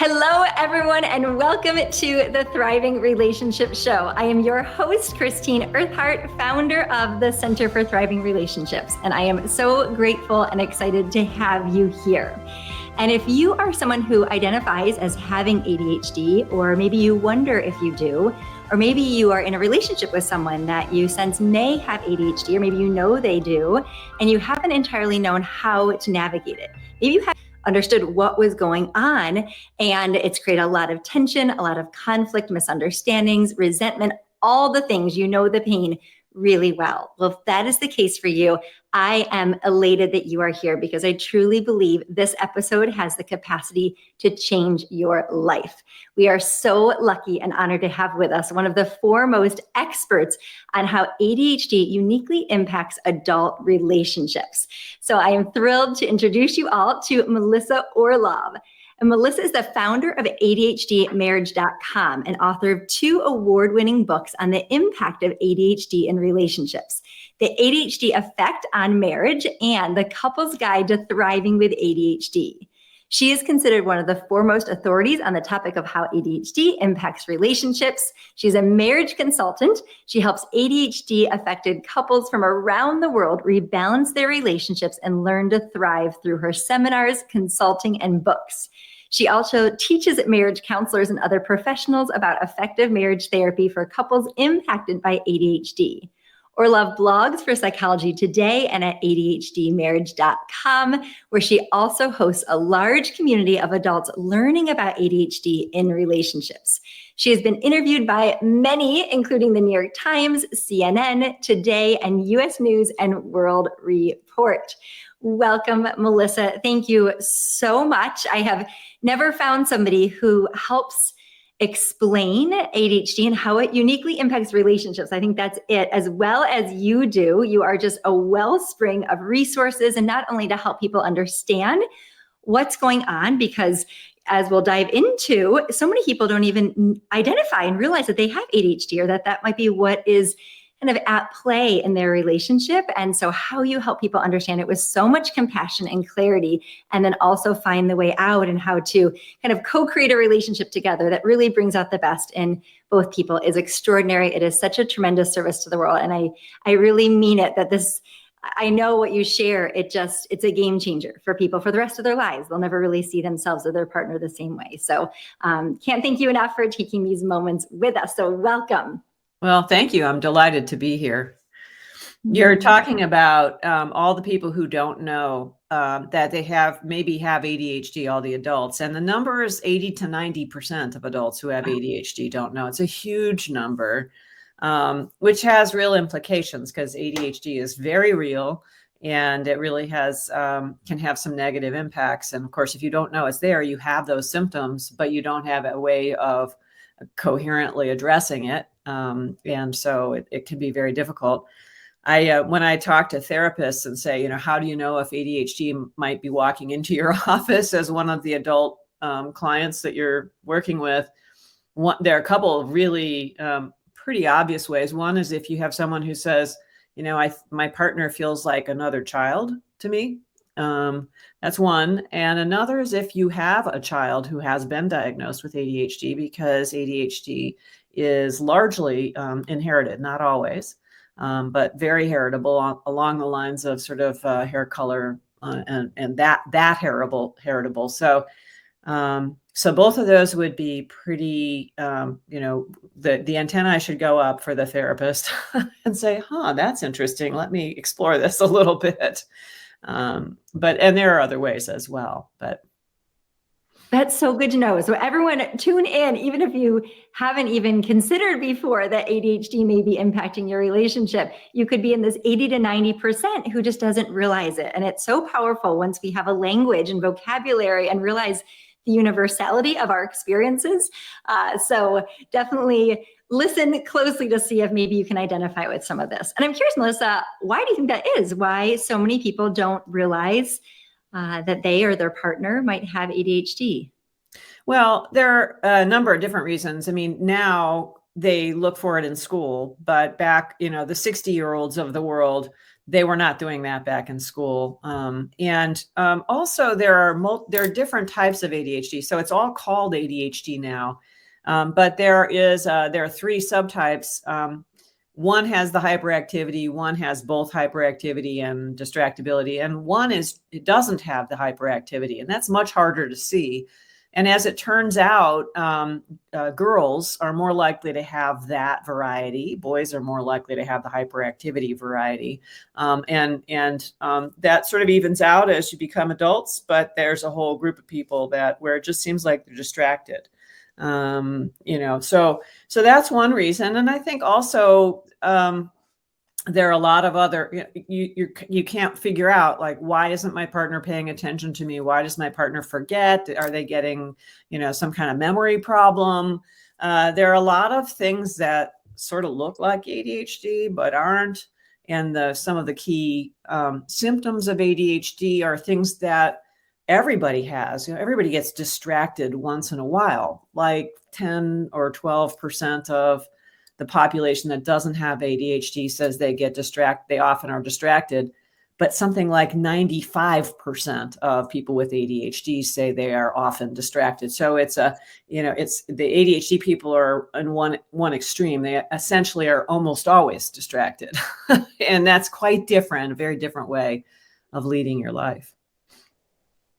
Hello, everyone, and welcome to the Thriving Relationship Show. I am your host, Christine Eartheart, founder of the Center for Thriving Relationships, and I am so grateful and excited to have you here. And if you are someone who identifies as having ADHD, or maybe you wonder if you do, or maybe you are in a relationship with someone that you sense may have ADHD, or maybe you know they do, and you haven't entirely known how to navigate it. Maybe you have understood what was going on, and it's created a lot of tension, a lot of conflict, misunderstandings, resentment, all the things. You know the pain really well. Well, if that is the case for you, I am elated that you are here because I truly believe this episode has the capacity to change your life. We are so lucky and honored to have with us one of the foremost experts on how ADHD uniquely impacts adult relationships. So I am thrilled to introduce you all to Melissa Orlov. And Melissa is the founder of ADHDmarriage.com and author of 2 award-winning books on the impact of ADHD in relationships, The ADHD Effect on Marriage and The Couple's Guide to Thriving with ADHD. She is considered one of the foremost authorities on the topic of how ADHD impacts relationships. She's a marriage consultant. She helps ADHD-affected couples from around the world rebalance their relationships and learn to thrive through her seminars, consulting, and books. She also teaches marriage counselors and other professionals about effective marriage therapy for couples impacted by ADHD. Orlov blogs for Psychology Today and at ADHDmarriage.com, where she also hosts a large community of adults learning about ADHD in relationships. She has been interviewed by many, including the New York Times, CNN, Today, and U.S. News and World Report. Welcome, Melissa. Thank you so much. I have never found somebody who helps explain ADHD and how it uniquely impacts relationships. I think that's it, as well as you do. You are just a wellspring of resources, and not only to help people understand what's going on, because as we'll dive into, so many people don't even identify and realize that they have ADHD, or that might be what is kind of at play in their relationship. And so how you help people understand it with so much compassion and clarity, and then also find the way out and how to kind of co-create a relationship together that really brings out the best in both people is extraordinary. It is such a tremendous service to the world. And I really mean it, that this, I know what you share, it's a game changer for people for the rest of their lives. They'll never really see themselves or their partner the same way. So can't thank you enough for taking these moments with us. So welcome. Well, thank you. I'm delighted to be here. You're talking about all the people who don't know that they maybe have ADHD, all the adults. And the number is 80 to 90% of adults who have ADHD don't know. It's a huge number, which has real implications, because ADHD is very real, and it really can have some negative impacts. And of course, if you don't know it's there, you have those symptoms, but you don't have a way of coherently addressing it. And so it can be very difficult. When I talk to therapists and say, how do you know if ADHD might be walking into your office as one of the adult clients that you're working with, there are a couple of really pretty obvious ways. One is if you have someone who says, my partner feels like another child to me. That's one. And another is if you have a child who has been diagnosed with ADHD, because ADHD is largely inherited, not always, but very heritable along the lines of sort of hair color and that heritable. So both of those would be pretty, the antennae should go up for the therapist and say, that's interesting. Let me explore this a little bit. And there are other ways as well, but. That's so good to know. So everyone tune in, even if you haven't even considered before that ADHD may be impacting your relationship, you could be in this 80 to 90% who just doesn't realize it. And it's so powerful once we have a language and vocabulary and realize the universality of our experiences. So definitely listen closely to see if maybe you can identify with some of this. And I'm curious, Melissa, why do you think that is? Why so many people don't realize that they or their partner might have ADHD? Well, there are a number of different reasons. I mean, now they look for it in school, but back, the 60-year-olds of the world, they were not doing that back in school. Also there are different types of ADHD. So it's all called ADHD now. But there are 3 subtypes. One has the hyperactivity, one has both hyperactivity and distractibility, and it doesn't have the hyperactivity, and that's much harder to see. And as it turns out, girls are more likely to have that variety. Boys are more likely to have the hyperactivity variety. That sort of evens out as you become adults, but there's a whole group of people where it just seems like they're distracted. So that's one reason. And I think also, there are a lot of other, you can't figure out, like, why isn't my partner paying attention to me? Why does my partner forget? Are they getting, some kind of memory problem? There are a lot of things that sort of look like ADHD, but aren't. And some of the key symptoms of ADHD are things that everybody has. Everybody gets distracted once in a while, like 10 or 12% of the population that doesn't have ADHD says they often are distracted, but something like 95% of people with ADHD say they are often distracted. So it's the ADHD people are in one extreme. They essentially are almost always distracted. And that's quite different, a very different way of leading your life.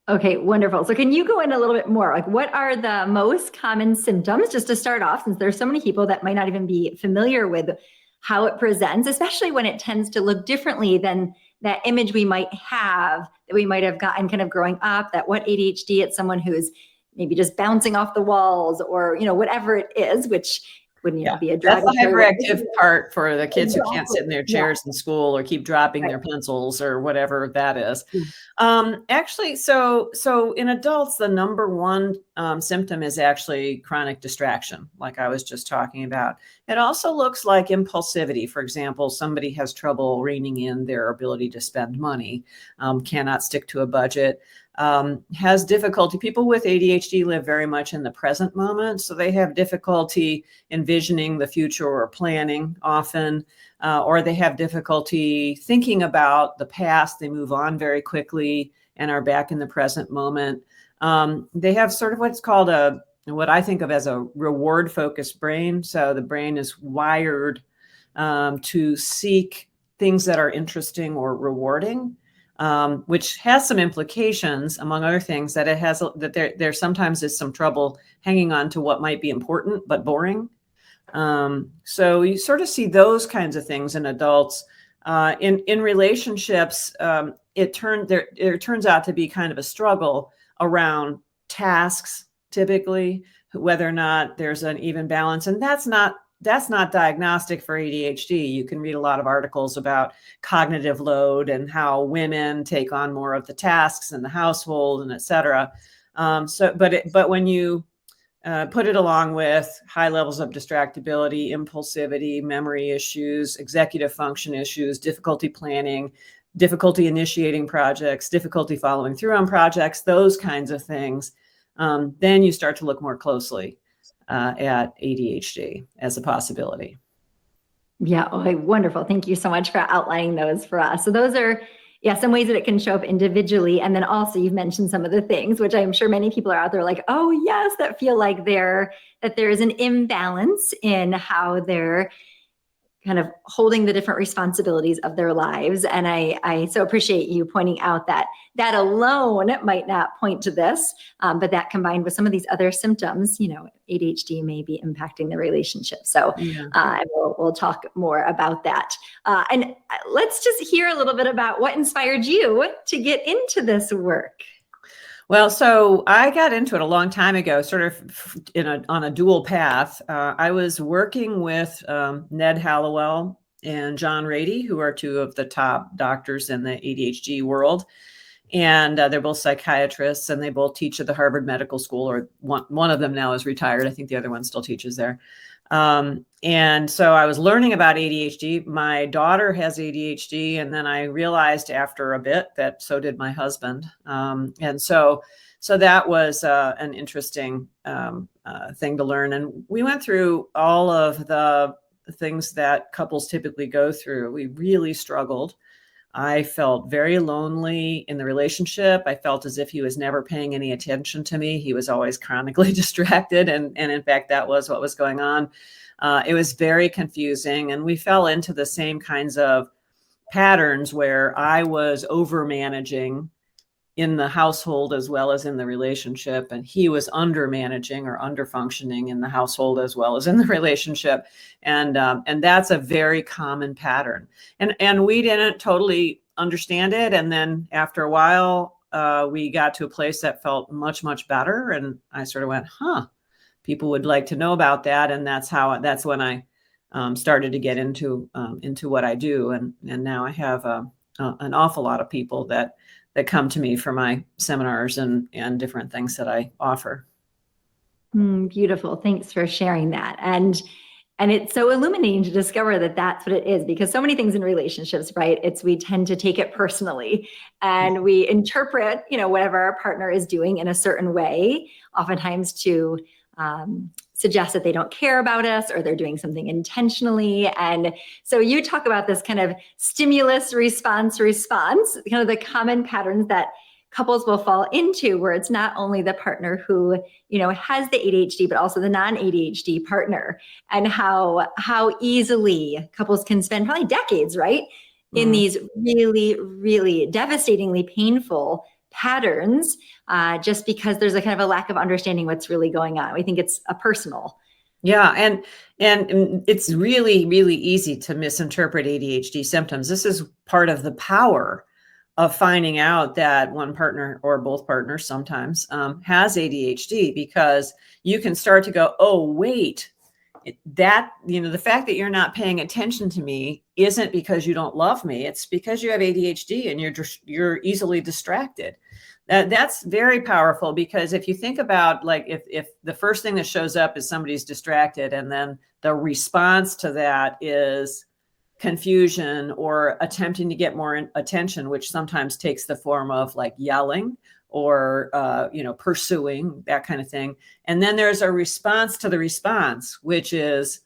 Okay, wonderful. So can you go in a little bit more? Like, what are the most common symptoms, just to start off, since there's so many people that might not even be familiar with how it presents, especially when it tends to look differently than that image we might have, that we might have gotten kind of growing up, that what ADHD, it's someone who's maybe just bouncing off the walls or, whatever it is, which wouldn't be a drug. That's the hyperactive part for the kids who can't sit in their chairs in school or keep dropping their pencils or whatever that is. Actually, so in adults, the number one symptom is actually chronic distraction, like I was just talking about. It also looks like impulsivity. For example, somebody has trouble reining in their ability to spend money, cannot stick to a budget. Has difficulty. People with ADHD live very much in the present moment, so they have difficulty envisioning the future or planning often, or they have difficulty thinking about the past. They move on very quickly and are back in the present moment. They have sort of what's called what I think of as a reward-focused brain. So the brain is wired to seek things that are interesting or rewarding. Which has some implications, among other things, that there sometimes is some trouble hanging on to what might be important but boring. So you sort of see those kinds of things in adults. In relationships, there turns out to be kind of a struggle around tasks, typically, whether or not there's an even balance, and that's not diagnostic for ADHD. You can read a lot of articles about cognitive load and how women take on more of the tasks in the household and et cetera. But when you put it along with high levels of distractibility, impulsivity, memory issues, executive function issues, difficulty planning, difficulty initiating projects, difficulty following through on projects, those kinds of things, then you start to look more closely at ADHD as a possibility. Yeah. Okay, wonderful. Thank you so much for outlining those for us. So those are, some ways that it can show up individually. And then also you've mentioned some of the things, which I'm sure many people are out there like, oh yes, that feel like that there is an imbalance in how they're kind of holding the different responsibilities of their lives. And I so appreciate you pointing out that alone might not point to this, but that combined with some of these other symptoms, ADHD may be impacting the relationship. So we'll talk more about that. And let's just hear a little bit about what inspired you to get into this work. Well, so I got into it a long time ago, sort of on a dual path. I was working with Ned Hallowell and John Rady, who are two of the top doctors in the ADHD world. And they're both psychiatrists, and they both teach at the Harvard Medical School, or one of them now is retired. I think the other one still teaches there. And so I was learning about ADHD. My daughter has ADHD. And then I realized after a bit that so did my husband. And so that was an interesting thing to learn. And we went through all of the things that couples typically go through. We really struggled. I felt very lonely in the relationship. I felt as if he was never paying any attention to me. He was always chronically distracted. And in fact, that was what was going on. It was very confusing. And we fell into the same kinds of patterns where I was over managing in the household as well as in the relationship, and he was under managing or under functioning in the household as well as in the relationship, and that's a very common pattern, and we didn't totally understand it, and then after a while we got to a place that felt much better, and I sort of went, people would like to know about that, and that's when I started to get into what I do, and now I have an awful lot of people that come to me for my seminars and different things that I offer. Beautiful. Thanks for sharing that. And it's so illuminating to discover that that's what it is, because so many things in relationships, right? We tend to take it personally, and we interpret, whatever our partner is doing in a certain way, oftentimes to suggest that they don't care about us or they're doing something intentionally. And so you talk about this kind of stimulus response, kind of the common patterns that couples will fall into, where it's not only the partner who, has the ADHD, but also the non-ADHD partner, and how easily couples can spend probably decades, right, in these really, really devastatingly painful patterns, just because there's a kind of a lack of understanding what's really going on. We think it's a personal. Yeah. And it's really, really easy to misinterpret ADHD symptoms. This is part of the power of finding out that one partner or both partners sometimes has ADHD, because you can start to go, oh, wait, that, the fact that you're not paying attention to me isn't because you don't love me. It's because you have ADHD and you're easily distracted. That's very powerful, because if you think about, like, if the first thing that shows up is somebody's distracted, and then the response to that is confusion or attempting to get more attention, which sometimes takes the form of like yelling or, pursuing, that kind of thing. And then there's a response to the response, which is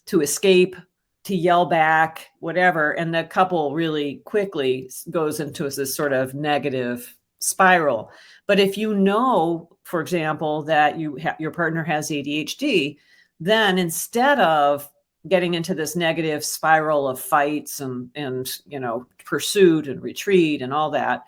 to escape, to yell back, whatever. And the couple really quickly goes into this sort of negative spiral. But if you know, for example, that your partner has ADHD, then instead of getting into this negative spiral of fights and pursuit and retreat and all that,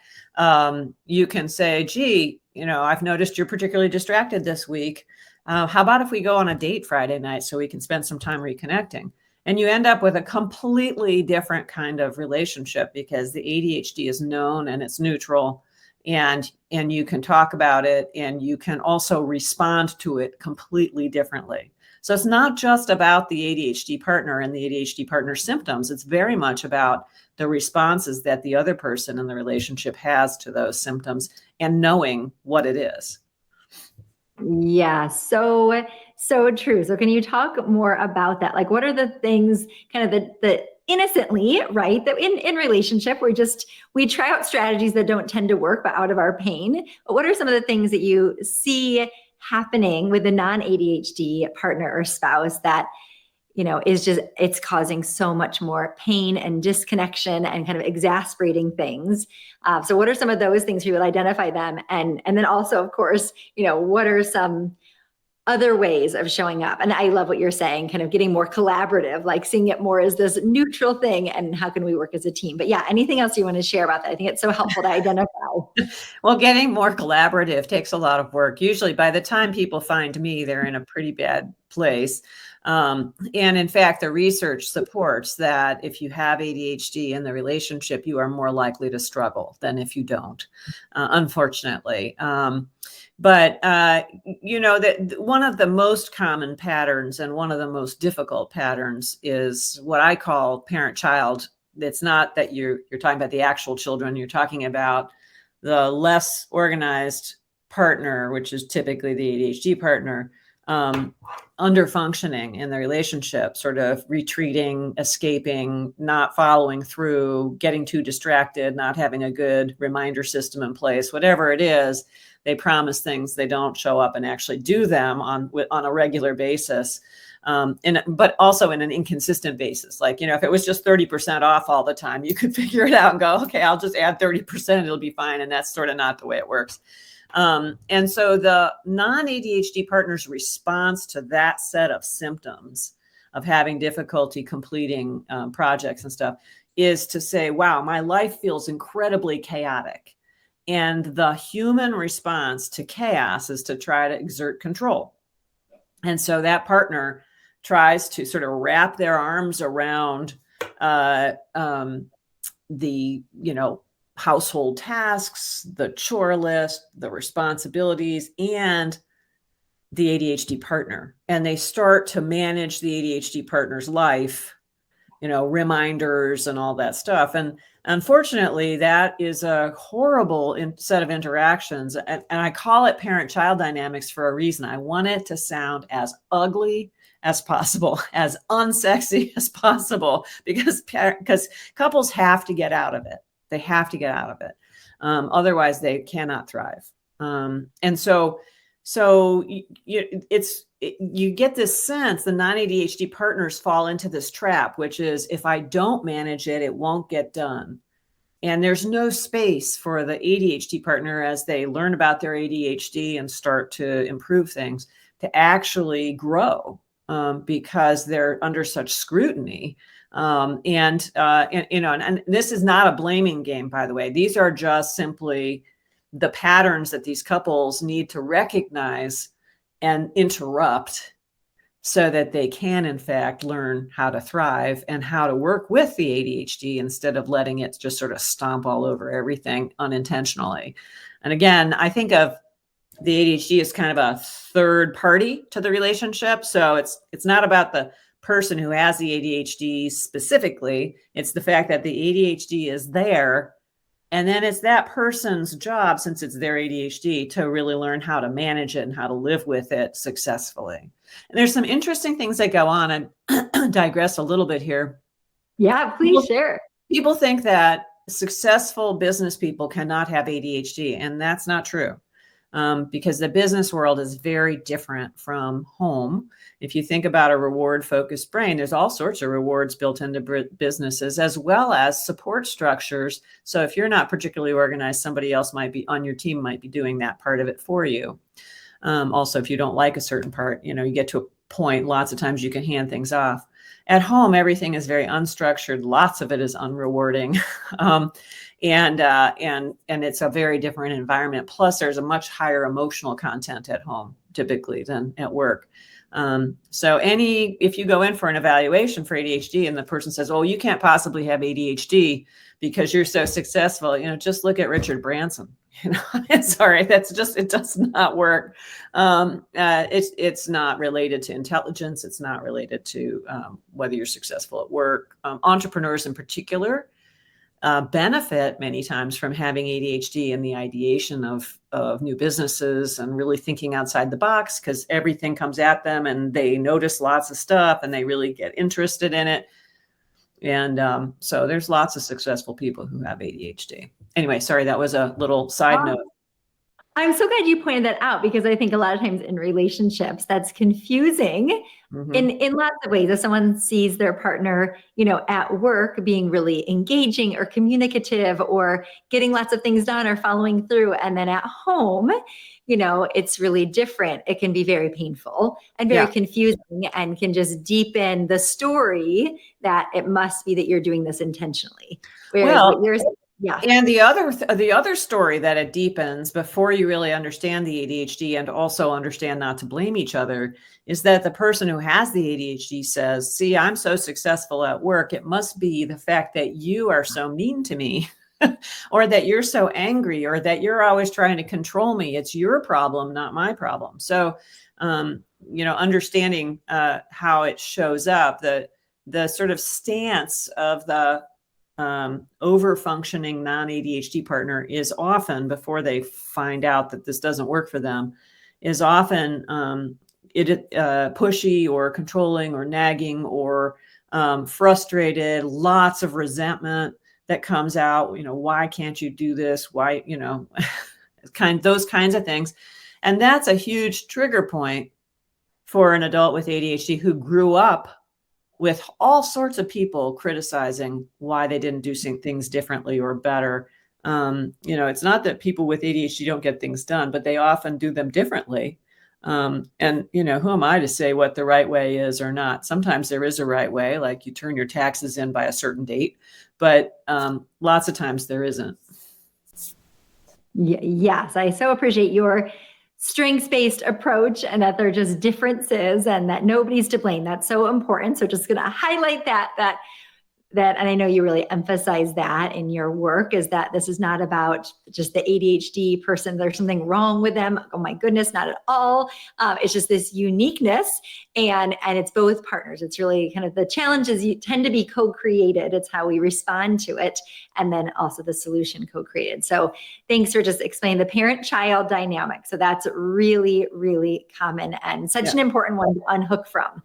you can say, gee, I've noticed you're particularly distracted this week. How about if we go on a date Friday night so we can spend some time reconnecting? And you end up with a completely different kind of relationship, because the ADHD is known and it's neutral, and you can talk about it, and you can also respond to it completely differently. So it's not just about the ADHD partner and the ADHD partner symptoms. It's very much about the responses that the other person in the relationship has to those symptoms, and knowing what it is. Yeah, so true. So can you talk more about that? Like, what are the things kind of the innocently, right, that in relationship, we try out strategies that don't tend to work, but out of our pain. But what are some of the things that you see happening with the non-ADHD partner or spouse that, it's causing so much more pain and disconnection and kind of exasperating things? So what are some of those things you would identify them? And then also, of course, what are some other ways of showing up? And I love what you're saying, kind of getting more collaborative, like seeing it more as this neutral thing, and how can we work as a team? But yeah, anything else you want to share about that? I think it's so helpful to identify. Well, getting more collaborative takes a lot of work. Usually by the time people find me, they're in a pretty bad place. And in fact, the research supports that if you have ADHD in the relationship, you are more likely to struggle than if you don't, unfortunately. But that one of the most common patterns and one of the most difficult patterns is what I call parent-child. It's not that you're talking about the actual children. You're talking about the less organized partner, which is typically the ADHD partner, under functioning in the relationship, sort of retreating, escaping, not following through, getting too distracted, not having a good reminder system in place, whatever it is. they promise things, they don't show up and actually do them on a regular basis. But also in an inconsistent basis. Like, if it was just 30% off all the time, you could figure it out and go, okay, I'll just add 30%, it'll be fine. And that's sort of not the way it works. And so the non-ADHD partner's response to that set of symptoms of having difficulty completing projects and stuff is to say, wow, my life feels incredibly chaotic. And the human response to chaos is to try to exert control. And so that partner tries to sort of wrap their arms around the, household tasks, the chore list, the responsibilities, and the ADHD partner. And they start to manage the ADHD partner's life, reminders and all that stuff. And unfortunately, that is a horrible set of interactions. And I call it parent-child dynamics for a reason. I want it to sound as ugly as possible, as unsexy as possible, because couples have to get out of it. They have to get out of it. Otherwise, they cannot thrive. And so you get this sense the non-ADHD partners fall into this trap, which is if I don't manage it, it won't get done. And there's no space for the ADHD partner as they learn about their ADHD and start to improve things to actually grow because they're under such scrutiny. And this is not a blaming game, by the way. These are just simply the patterns that these couples need to recognize and interrupt so that they can, in fact, learn how to thrive and how to work with the ADHD instead of letting it just sort of stomp all over everything unintentionally. And again, I think of the ADHD as kind of a third party to the relationship. So it's not about the person who has the ADHD specifically. It's the fact that the ADHD is there. And then it's that person's job, since it's their ADHD, to really learn how to manage it and how to live with it successfully. And there's some interesting things that go on, and digress a little bit here. Yeah, please share. People think that successful business people cannot have ADHD, and that's not true. Because the business world is very different from home. If you think about a reward-focused brain, there's all sorts of rewards built into businesses, as well as support structures. So if you're not particularly organized, somebody else might be on your team, might be doing that part of it for you. Also, if you don't like a certain part, you get to a point, lots of times you can hand things off. At home, everything is very unstructured. Lots of it is unrewarding. And it's a very different environment. Plus, there's a much higher emotional content at home, typically, than at work. So if you go in for an evaluation for ADHD and the person says, oh, you can't possibly have ADHD because you're so successful, just look at Richard Branson. Sorry, it does not work. It's not related to intelligence. It's not related to whether you're successful at work. Entrepreneurs in particular benefit many times from having ADHD and the ideation of new businesses and really thinking outside the box, because everything comes at them and they notice lots of stuff and they really get interested in it. And so there's lots of successful people who have ADHD. Anyway, sorry, that was a little side note. I'm so glad you pointed that out, because I think a lot of times in relationships that's confusing in lots of ways. If someone sees their partner, at work being really engaging or communicative or getting lots of things done or following through, and then at home, it's really different. It can be very painful and very confusing, and can just deepen the story that it must be that you're doing this intentionally. Whereas what you're saying, and the other story that it deepens before you really understand the ADHD and also understand not to blame each other is that the person who has the ADHD says, see, I'm so successful at work. It must be the fact that you are so mean to me or that you're so angry or that you're always trying to control me. It's your problem, not my problem. So, understanding how it shows up, the sort of stance of the over-functioning non-ADHD partner is often, before they find out that this doesn't work for them, is often pushy or controlling or nagging or frustrated, lots of resentment that comes out. Why can't you do this? Why, those kinds of things. And that's a huge trigger point for an adult with ADHD who grew up with all sorts of people criticizing why they didn't do things differently or better. It's not that people with ADHD don't get things done, but they often do them differently. And who am I to say what the right way is or not? Sometimes there is a right way, like you turn your taxes in by a certain date, but lots of times there isn't. Yes, I so appreciate your strengths-based approach, and that they're just differences and that nobody's to blame. That's so important. So just going to highlight that, and I know you really emphasize that in your work, is that this is not about just the ADHD person. There's something wrong with them. Oh my goodness, not at all. It's just this uniqueness, and it's both partners. It's really kind of the challenges you tend to be co-created. It's how we respond to it, and then also the solution co-created. So thanks for just explaining the parent-child dynamic. So that's really, really common and such an important one to unhook from.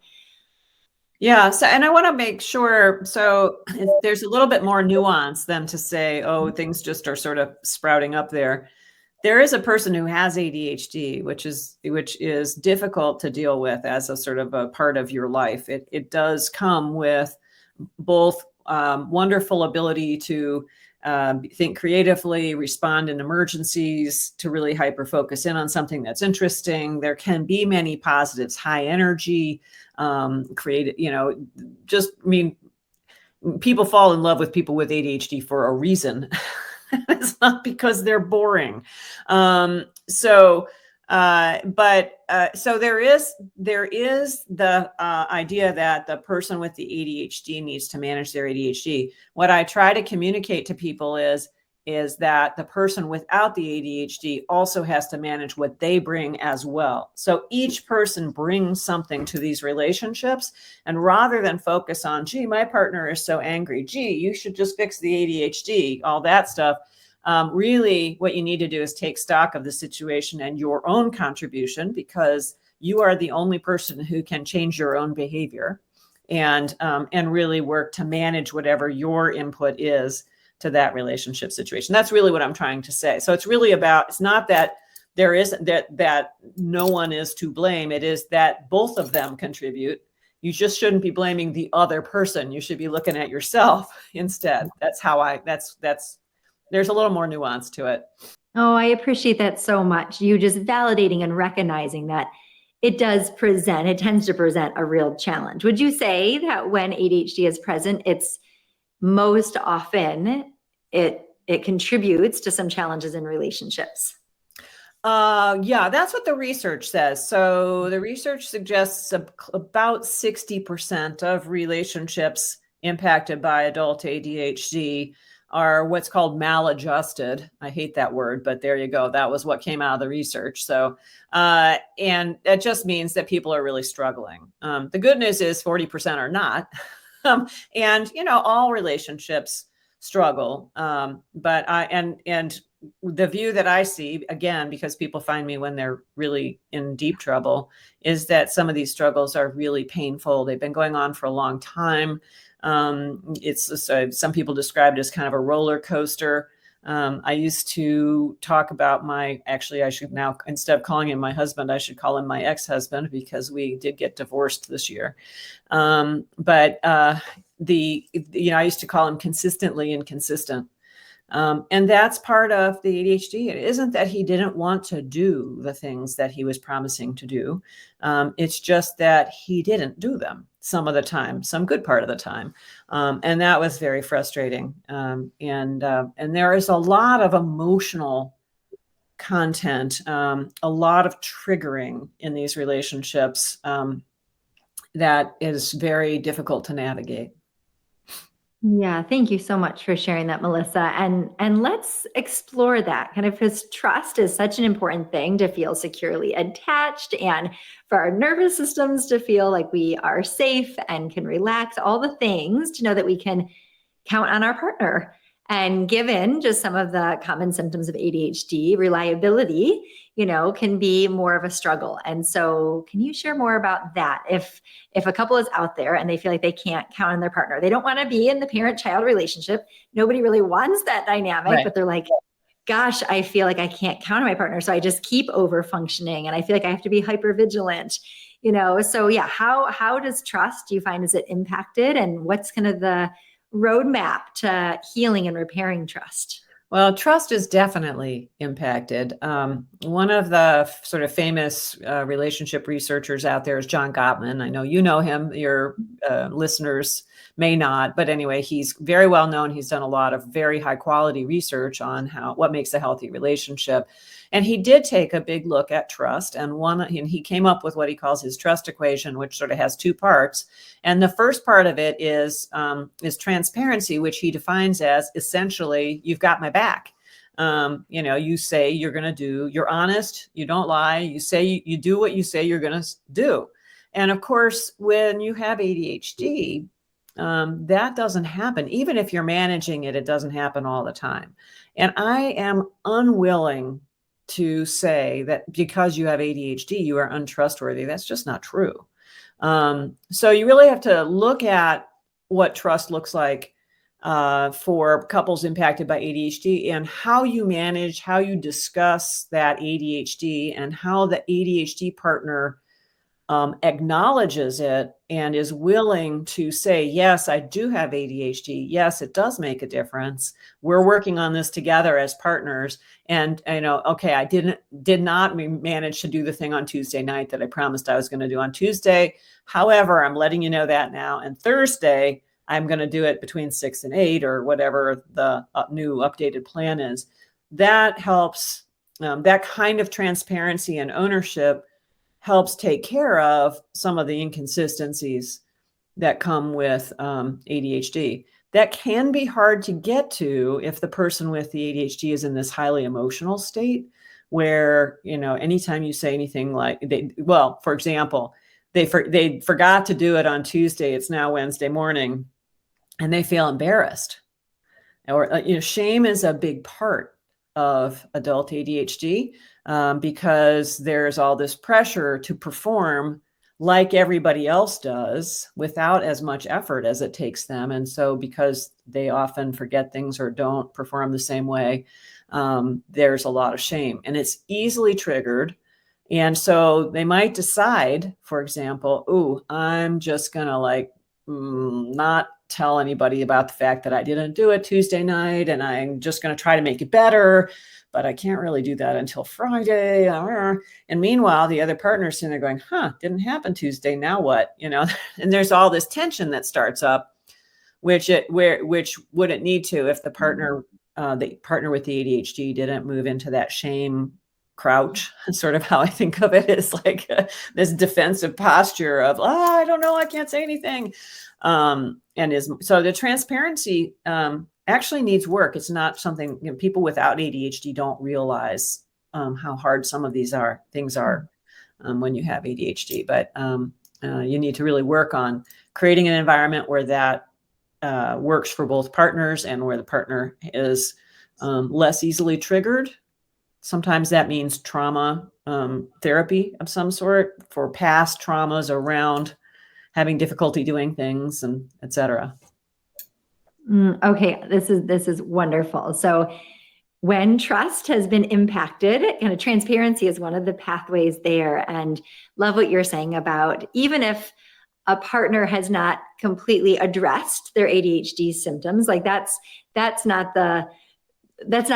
Yeah. So, and I want to make sure, so there's a little bit more nuance than to say, oh, things just are sort of sprouting up there. There is a person who has ADHD, which is difficult to deal with as a sort of a part of your life. It does come with both wonderful ability to think creatively, respond in emergencies, to really hyper focus in on something that's interesting. There can be many positives, high energy, creative, people fall in love with people with ADHD for a reason. It's not because they're boring. So there is the idea that the person with the ADHD needs to manage their ADHD. What I try to communicate to people is that the person without the ADHD also has to manage what they bring as well. So each person brings something to these relationships, and rather than focus on, gee, my partner is so angry, gee, you should just fix the ADHD, all that stuff. Really, what you need to do is take stock of the situation and your own contribution, because you are the only person who can change your own behavior, and really work to manage whatever your input is to that relationship situation. That's really what I'm trying to say. So it's really about, it's not that there isn't that no one is to blame. It is that both of them contribute. You just shouldn't be blaming the other person. You should be looking at yourself instead. That's how there's a little more nuance to it. Oh, I appreciate that so much. You just validating and recognizing that it tends to present a real challenge. Would you say that when ADHD is present, it's most often it contributes to some challenges in relationships? Yeah, that's what the research says. So the research suggests about 60% of relationships impacted by adult ADHD are what's called maladjusted. I hate that word, but there you go. That was what came out of the research. So, and that just means that people are really struggling. The good news is 40% are not. And, all relationships struggle. But the view that I see, again, because people find me when they're really in deep trouble, is that some of these struggles are really painful. They've been going on for a long time. Some people describe it as kind of a roller coaster. I used to talk about I should now, instead of calling him my husband, I should call him my ex-husband, because we did get divorced this year. I used to call him consistently inconsistent. And that's part of the ADHD. It isn't that he didn't want to do the things that he was promising to do. It's just that he didn't do them some of the time, some good part of the time. And that was very frustrating. And there is a lot of emotional content, a lot of triggering in these relationships that is very difficult to navigate. Yeah, thank you so much for sharing that, Melissa. And let's explore that, kind of, because trust is such an important thing to feel securely attached, and for our nervous systems to feel like we are safe and can relax, all the things to know that we can count on our partner. And given just some of the common symptoms of ADHD, reliability, can be more of a struggle. And so can you share more about that? If a couple is out there and they feel like they can't count on their partner, they don't want to be in the parent-child relationship. Nobody really wants that dynamic, right, but they're like, gosh, I feel like I can't count on my partner. So I just keep over functioning and I feel like I have to be hyper vigilant, So yeah, how does trust, do you find, is it impacted, and what's kind of the roadmap to healing and repairing trust? Well, trust is definitely impacted. One of the sort of famous relationship researchers out there is John Gottman. I know you know him. Your listeners may not, but anyway, he's very well known. He's done a lot of very high quality research on what makes a healthy relationship. And he did take a big look at trust, and he came up with what he calls his trust equation, which sort of has two parts. And the first part of it is transparency, which he defines as essentially, you've got my back. You say you're going to do, you're honest, you don't lie, you say you do what you say you're going to do. And of course, when you have ADHD, that doesn't happen. Even if you're managing it, it doesn't happen all the time. And I am unwilling to say that because you have ADHD, you are untrustworthy. That's just not true. So you really have to look at what trust looks like for couples impacted by ADHD, and how you manage, how you discuss that ADHD, and how the ADHD partner acknowledges it and is willing to say, yes, I do have ADHD. Yes, it does make a difference. We're working on this together as partners. And okay, I did not manage to do the thing on Tuesday night that I promised I was going to do on Tuesday. However, I'm letting you know that now. And Thursday, I'm going to do it between 6 and 8 or whatever the new updated plan is. That helps. That kind of transparency and ownership helps take care of some of the inconsistencies that come with ADHD. That can be hard to get to if the person with the ADHD is in this highly emotional state where, anytime you say anything like, for example, they forgot to do it on Tuesday, it's now Wednesday morning, and they feel embarrassed. Or, shame is a big part of adult ADHD. Because there's all this pressure to perform like everybody else does without as much effort as it takes them. And so because they often forget things or don't perform the same way, there's a lot of shame, and it's easily triggered. And so they might decide, for example, I'm just going to not tell anybody about the fact that I didn't do it Tuesday night, and I'm just going to try to make it better. But I can't really do that until Friday. And meanwhile, the other partner's sitting there going, didn't happen Tuesday. Now what? And there's all this tension that starts up, which wouldn't need to if the partner with the ADHD didn't move into that shame crouch. Sort of how I think of it is like this defensive posture of, I don't know, I can't say anything. So the transparency actually needs work. It's not something people without ADHD don't realize how hard some of these things are when you have ADHD. But you need to really work on creating an environment where that works for both partners and where the partner is less easily triggered. Sometimes that means trauma therapy of some sort for past traumas around having difficulty doing things, and et cetera. Okay, this is wonderful. So when trust has been impacted, kind of transparency is one of the pathways there. And love what you're saying about even if a partner has not completely addressed their ADHD symptoms, like that's not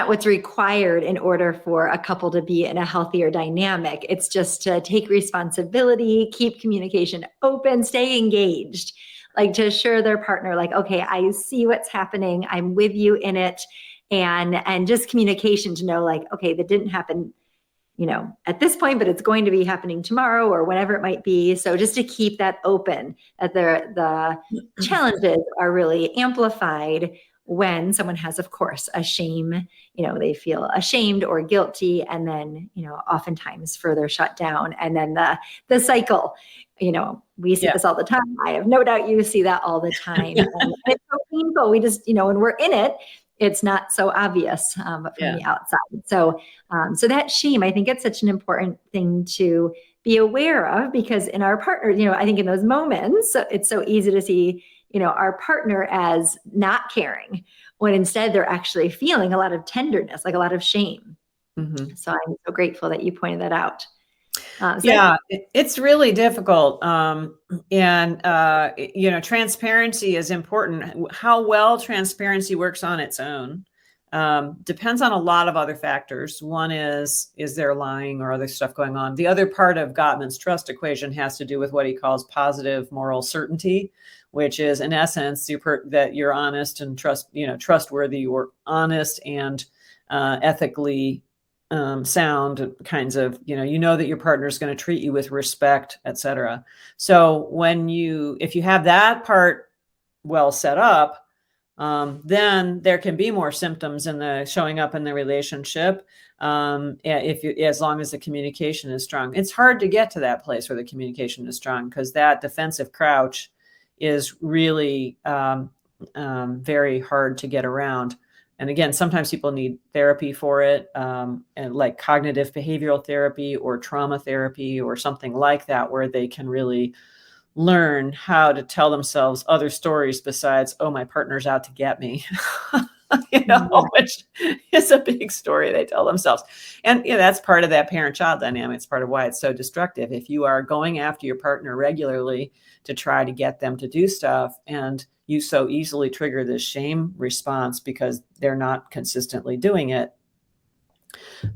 what's required in order for a couple to be in a healthier dynamic. It's just to take responsibility, keep communication open, stay engaged, like to assure their partner, like, okay, I see what's happening. I'm with you in it. And just communication to know, like, okay, that didn't happen, at this point, but it's going to be happening tomorrow or whenever it might be. So just to keep that open, that the challenges are really amplified when someone has, of course, a shame, they feel ashamed or guilty, and then, oftentimes further shut down. And then the cycle, we see this all the time. I have no doubt you see that all the time. And it's so painful. We just, when we're in it, it's not so obvious from the outside. So that shame, I think it's such an important thing to be aware of, because in our partner, I think in those moments, it's so easy to see, our partner as not caring when instead they're actually feeling a lot of tenderness, like a lot of shame. Mm-hmm. So I'm so grateful that you pointed that out. It's really difficult. Transparency is important. How well transparency works on its own depends on a lot of other factors. One is there lying or other stuff going on? The other part of Gottman's trust equation has to do with what he calls positive moral certainty, which is in essence that you're honest and trustworthy, or honest and ethically sound kinds of, that your partner is going to treat you with respect, etc. So if you have that part well set up, then there can be more symptoms in the showing up in the relationship. As long as the communication is strong. It's hard to get to that place where the communication is strong, because that defensive crouch is really very hard to get around. And again, sometimes people need therapy for it, and like cognitive behavioral therapy or trauma therapy or something like that, where they can really learn how to tell themselves other stories besides, oh, my partner's out to get me, which is a big story they tell themselves. And that's part of that parent-child dynamic. It's part of why it's so destructive. If you are going after your partner regularly to try to get them to do stuff, and you so easily trigger this shame response because they're not consistently doing it,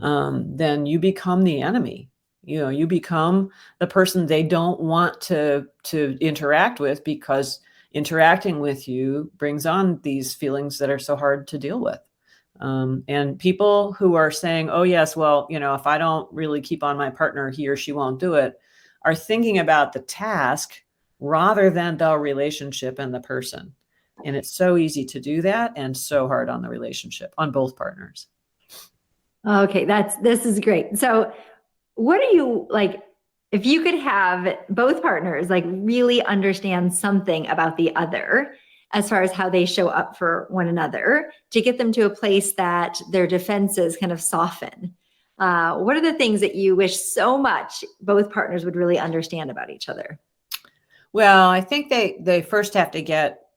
then you become the enemy. You become the person they don't want to interact with, because interacting with you brings on these feelings that are so hard to deal with. And people who are saying, oh, yes, well, if I don't really keep on my partner, he or she won't do it, are thinking about the task rather than the relationship and the person. And it's so easy to do that and so hard on the relationship, on both partners. Okay, this is great. So what do you like, if you could have both partners like really understand something about the other as far as how they show up for one another to get them to a place that their defenses kind of soften, what are the things that you wish so much both partners would really understand about each other? Well, I think they first have to get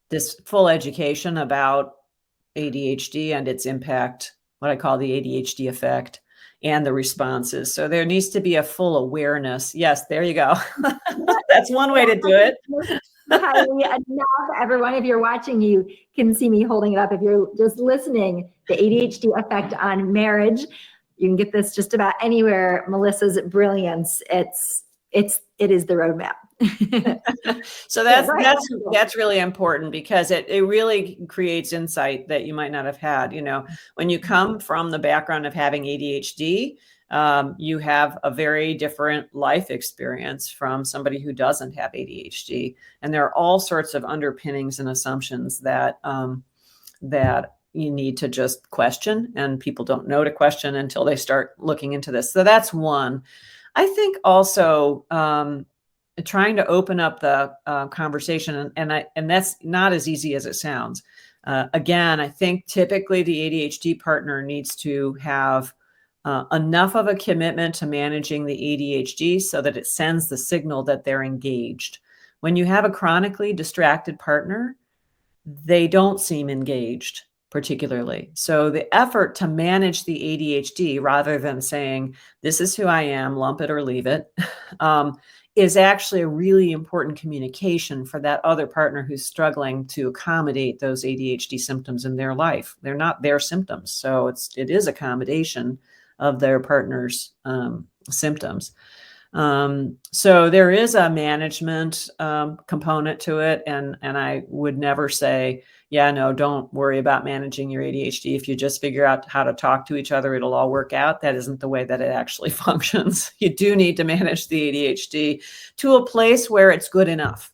this full education about ADHD and its impact, what I call the ADHD effect, and the responses. So there needs to be a full awareness. Yes, there you go. That's one way to do it. Highly enough, everyone. If you're watching, you can see me holding it up. If you're just listening, the ADHD effect on marriage. You can get this just about anywhere. Melissa's brilliance. It is the roadmap. So that's really important, because it really creates insight that you might not have had. When you come from the background of having ADHD, you have a very different life experience from somebody who doesn't have ADHD, and there are all sorts of underpinnings and assumptions that you need to just question, and people don't know to question until they start looking into this. So that's one. I think also trying to open up the conversation, and that's not as easy as it sounds. Again, I think typically the ADHD partner needs to have enough of a commitment to managing the ADHD so that it sends the signal that they're engaged. When you have a chronically distracted partner, they don't seem engaged particularly. So the effort to manage the ADHD, rather than saying, this is who I am, lump it or leave it, is actually a really important communication for that other partner who's struggling to accommodate those ADHD symptoms in their life. They're not their symptoms. So it is accommodation of their partner's symptoms. So there is a management component to it. And I would never say, yeah, no, don't worry about managing your ADHD. If you just figure out how to talk to each other, it'll all work out. That isn't the way that it actually functions. You do need to manage the ADHD to a place where it's good enough.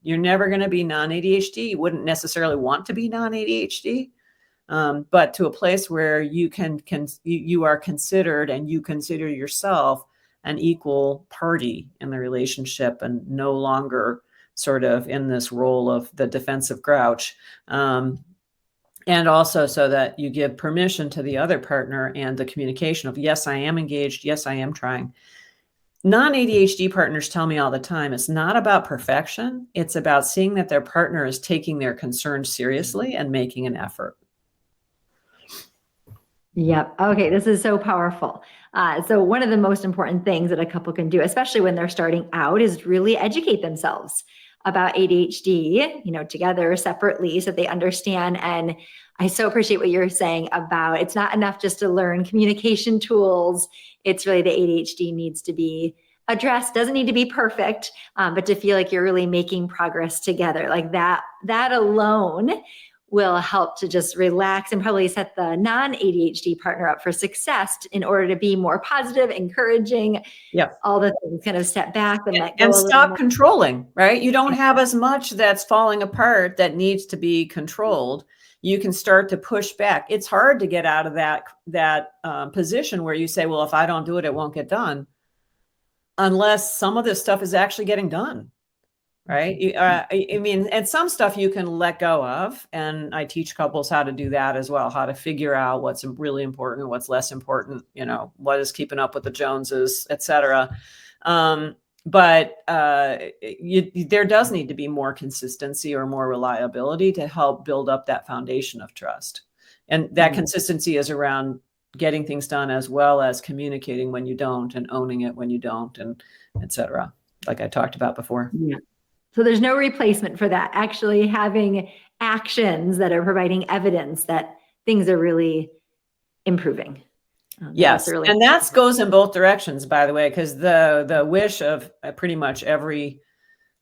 You're never going to be non-ADHD. You wouldn't necessarily want to be non-ADHD. But to a place where you you are considered, and you consider yourself an equal party in the relationship, and no longer sort of in this role of the defensive grouch. And also so that you give permission to the other partner and the communication of, yes, I am engaged. Yes, I am trying. non-ADHD partners tell me all the time, it's not about perfection. It's about seeing that their partner is taking their concerns seriously and making an effort. Yep. Okay. This is so powerful. So one of the most important things that a couple can do, especially when they're starting out, is really educate themselves about ADHD, together, separately, so they understand. And I so appreciate what you're saying about it's not enough just to learn communication tools. It's really the ADHD needs to be addressed, doesn't need to be perfect, but to feel like you're really making progress together. Like that alone will help to just relax and probably set the non-ADHD partner up for success in order to be more positive, encouraging, all the things, kind of step back and let go. And stop controlling, right? You don't have as much that's falling apart that needs to be controlled. You can start to push back. It's hard to get out of that position where you say, well, if I don't do it, it won't get done, unless some of this stuff is actually getting done. Right. I mean, and some stuff you can let go of. And I teach couples how to do that as well, how to figure out what's really important, what's less important, what is keeping up with the Joneses, et cetera. But there does need to be more consistency or more reliability to help build up that foundation of trust. And that consistency is around getting things done as well as communicating when you don't and owning it when you don't, and et cetera, like I talked about before. Yeah. So there's no replacement for that, actually having actions that are providing evidence that things are really improving. Yes. And that goes in both directions, by the way, because the wish of pretty much every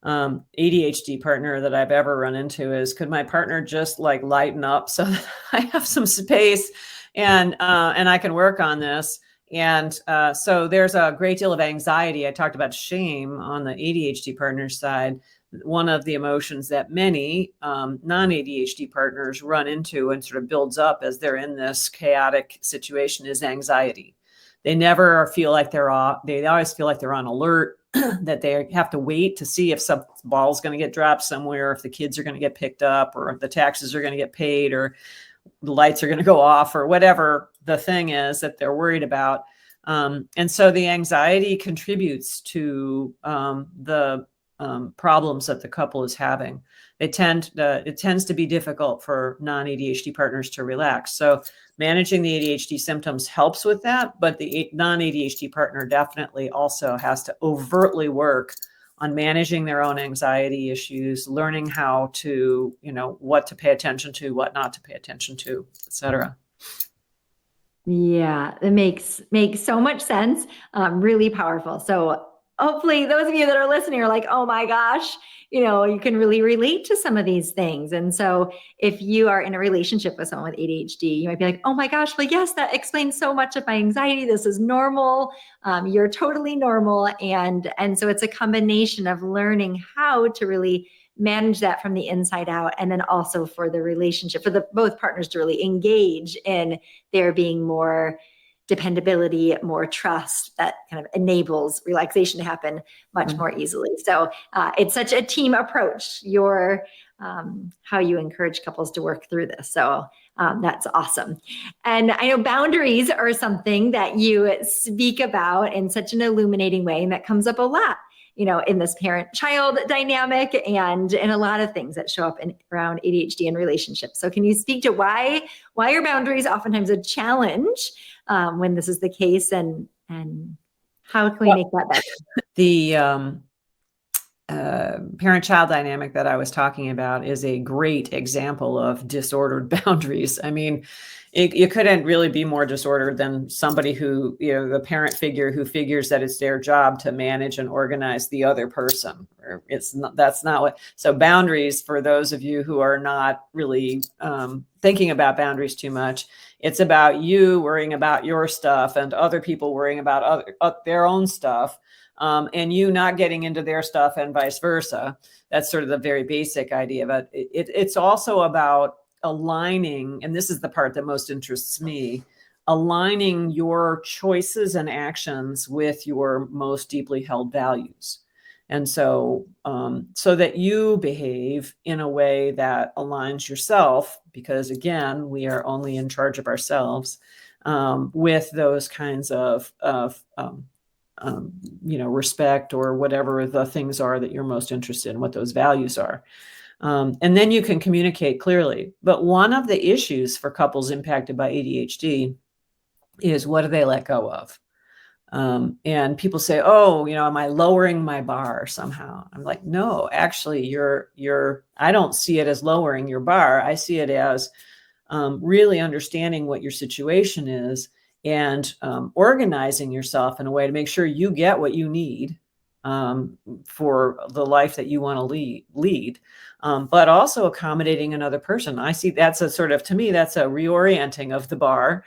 ADHD partner that I've ever run into is, could my partner just like lighten up so that I have some space and I can work on this. And so there's a great deal of anxiety. I talked about shame on the ADHD partner side. One of the emotions that many non-ADHD partners run into and sort of builds up as they're in this chaotic situation is anxiety. They never feel like they always feel like they're on alert, that they have to wait to see if some ball's going to get dropped somewhere, if the kids are going to get picked up, or if the taxes are going to get paid, or the lights are going to go off, or whatever the thing is that they're worried about. And so the anxiety contributes to the problems that the couple is having. It tends to be difficult for non-ADHD partners to relax. So managing the ADHD symptoms helps with that, but the non-ADHD partner definitely also has to overtly work on managing their own anxiety issues, learning how to, what to pay attention to, what not to pay attention to, et cetera. Yeah, it makes so much sense. Really powerful. So hopefully those of you that are listening are like, oh my gosh, you can really relate to some of these things. And so if you are in a relationship with someone with ADHD, you might be like, oh my gosh, well, yes, that explains so much of my anxiety. This is normal. You're totally normal. And so it's a combination of learning how to really manage that from the inside out. And then also for the relationship, for both partners to really engage in there being more dependability, more trust that kind of enables relaxation to happen much more easily. So it's such a team approach, how you encourage couples to work through this. So that's awesome. And I know boundaries are something that you speak about in such an illuminating way, and that comes up a lot, in this parent-child dynamic and in a lot of things that show up around ADHD and relationships. So can you speak to why are boundaries oftentimes a challenge when this is the case, and how can we make that better? The parent-child dynamic that I was talking about is a great example of disordered boundaries. I mean, you couldn't really be more disordered than somebody who, the parent figure who figures that it's their job to manage and organize the other person. That's not what. So boundaries, for those of you who are not really thinking about boundaries too much, it's about you worrying about your stuff and other people worrying about their own stuff. And you not getting into their stuff and vice versa. That's sort of the very basic idea. But it's also about aligning, and this is the part that most interests me, aligning your choices and actions with your most deeply held values. And so, so that you behave in a way that aligns yourself, because again, we are only in charge of ourselves, with those kinds of respect or whatever the things are that you're most interested in, what those values are. And then you can communicate clearly. But one of the issues for couples impacted by ADHD is, what do they let go of? And people say, oh, am I lowering my bar somehow? I'm like, no, actually, I don't see it as lowering your bar. I see it as really understanding what your situation is and organizing yourself in a way to make sure you get what you need for the life that you want to lead, but also accommodating another person. I see that's to me, that's a reorienting of the bar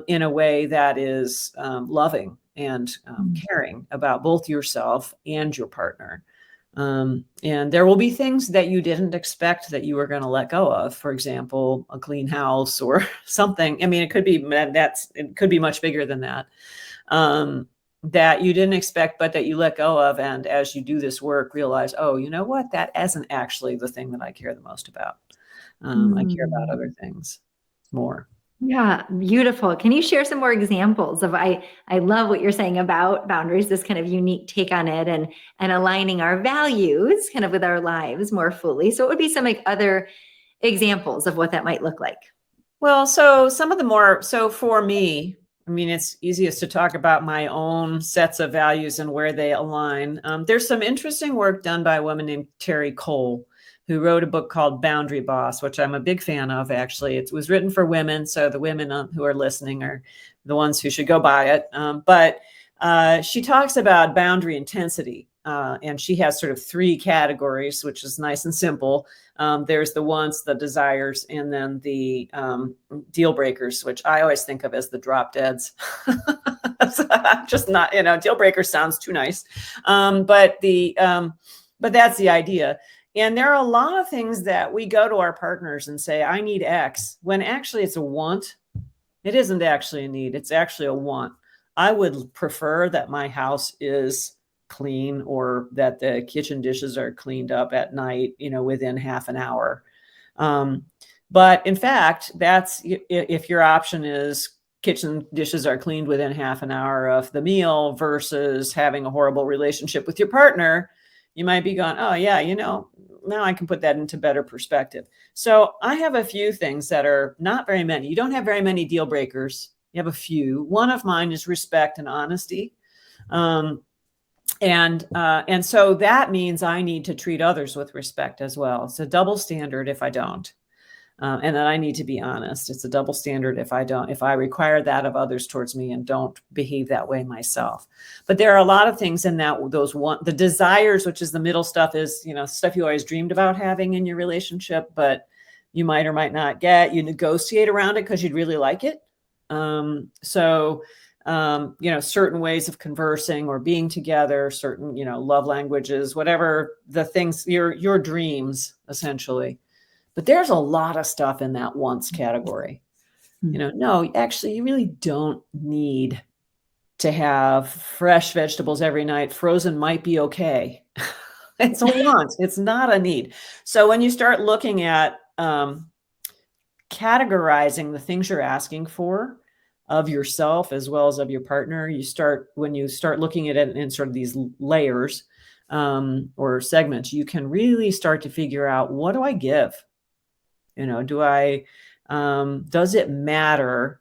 in a way that is loving and caring about both yourself and your partner. And there will be things that you didn't expect that you were going to let go of. For example, a clean house or something. I mean, it could be much bigger than that, that you didn't expect, but that you let go of. And as you do this work, realize, oh, you know what? That isn't actually the thing that I care the most about. I care about other things more. Yeah, beautiful. Can you share some more examples of, I love what you're saying about boundaries, this kind of unique take on it, and aligning our values kind of with our lives more fully. So what would be some other examples of what that might look like? Well, so for me, I mean, it's easiest to talk about my own sets of values and where they align. There's some interesting work done by a woman named Terry Cole, who wrote a book called Boundary Boss, which I'm a big fan of, actually. It was written for women, so the women who are listening are the ones who should go buy it. But she talks about boundary intensity, and she has sort of 3 categories, which is nice and simple. There's the wants, the desires, and then the deal breakers, which I always think of as the drop deads. Just not, deal breaker sounds too nice. But that's the idea. And there are a lot of things that we go to our partners and say, I need X, when actually it's a want. It isn't actually a need. It's actually a want. I would prefer that my house is clean, or that the kitchen dishes are cleaned up at night, within half an hour. But in fact, that's if your option is kitchen dishes are cleaned within half an hour of the meal versus having a horrible relationship with your partner, you might be going, oh yeah, now I can put that into better perspective. So I have a few things that are not very many. You don't have very many deal breakers. You have a few. One of mine is respect and honesty. And so that means I need to treat others with respect as well. It's a double standard if I don't. And then I need to be honest. It's a double standard if I require that of others towards me and don't behave that way myself. But there are a lot of things in that, the desires, which is the middle stuff, is, stuff you always dreamed about having in your relationship, but you might or might not get. You negotiate around it because you'd really like it. Certain ways of conversing or being together, certain, love languages, whatever the things, your dreams, essentially. But there's a lot of stuff in that wants category. No, actually, you really don't need to have fresh vegetables every night. Frozen might be okay. It's a want. It's not a need. So when you start looking at categorizing the things you're asking for of yourself as well as of your partner, when you start looking at it in sort of these layers or segments, you can really start to figure out, what do I give? Does it matter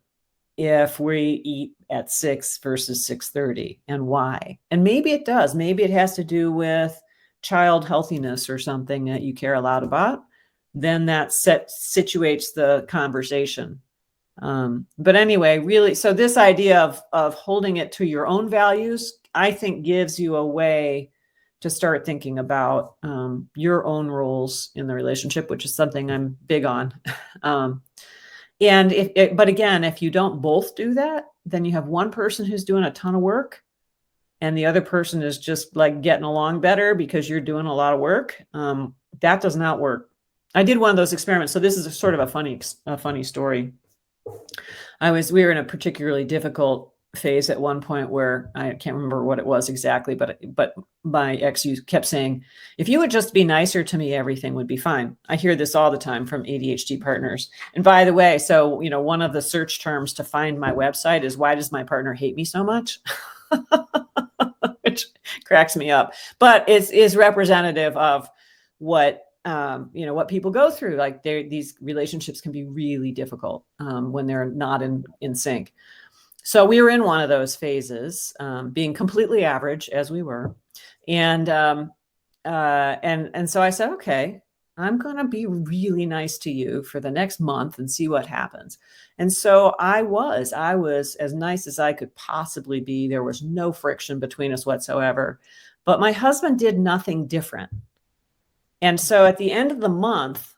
if we eat at 6 versus 6:30, and why? And maybe it does. Maybe it has to do with child healthiness or something that you care a lot about. Then that situates the conversation. But anyway, really, so this idea of holding it to your own values, I think, gives you a way to start thinking about your own roles in the relationship, which is something I'm big on. But again, if you don't both do that, then you have one person who's doing a ton of work and the other person is just like getting along better because you're doing a lot of work. That does not work. I did one of those experiments. So this is a sort of a funny story. We were in a particularly difficult phase at one point where I can't remember what it was exactly, but my ex kept saying, if you would just be nicer to me, everything would be fine. I hear this all the time from ADHD partners. And by the way, so, one of the search terms to find my website is, why does my partner hate me so much? which cracks me up, but is representative of what, what people go through. Like these relationships can be really difficult when they're not in sync. So we were in one of those phases, being completely average as we were. And so I said, okay, I'm going to be really nice to you for the next month and see what happens. And so I was as nice as I could possibly be. There was no friction between us whatsoever, but my husband did nothing different. And so at the end of the month,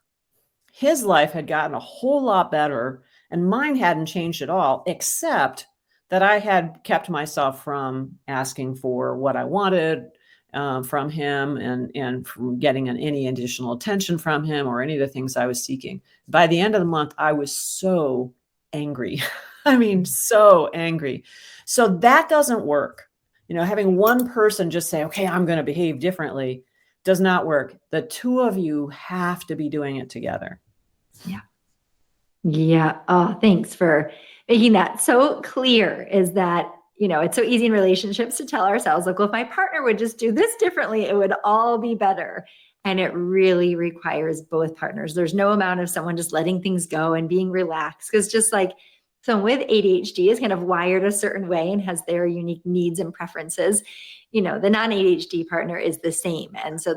his life had gotten a whole lot better and mine hadn't changed at all, except that I had kept myself from asking for what I wanted from him and from getting any additional attention from him or any of the things I was seeking. By the end of the month, I was so angry. I mean, so angry. So that doesn't work. Having one person just say, okay, I'm going to behave differently does not work. The two of you have to be doing it together. Yeah. Yeah. Oh, thanks for making that so clear. Is that, it's so easy in relationships to tell ourselves, like, well, if my partner would just do this differently, it would all be better. And it really requires both partners. There's no amount of someone just letting things go and being relaxed. Because just like someone with ADHD is kind of wired a certain way and has their unique needs and preferences, the non-ADHD partner is the same. And so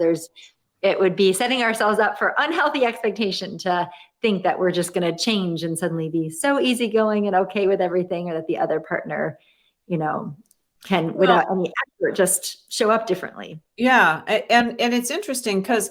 it would be setting ourselves up for unhealthy expectation to think that we're just going to change and suddenly be so easygoing and okay with everything, or that the other partner, can, without any effort, just show up differently. Yeah. And it's interesting because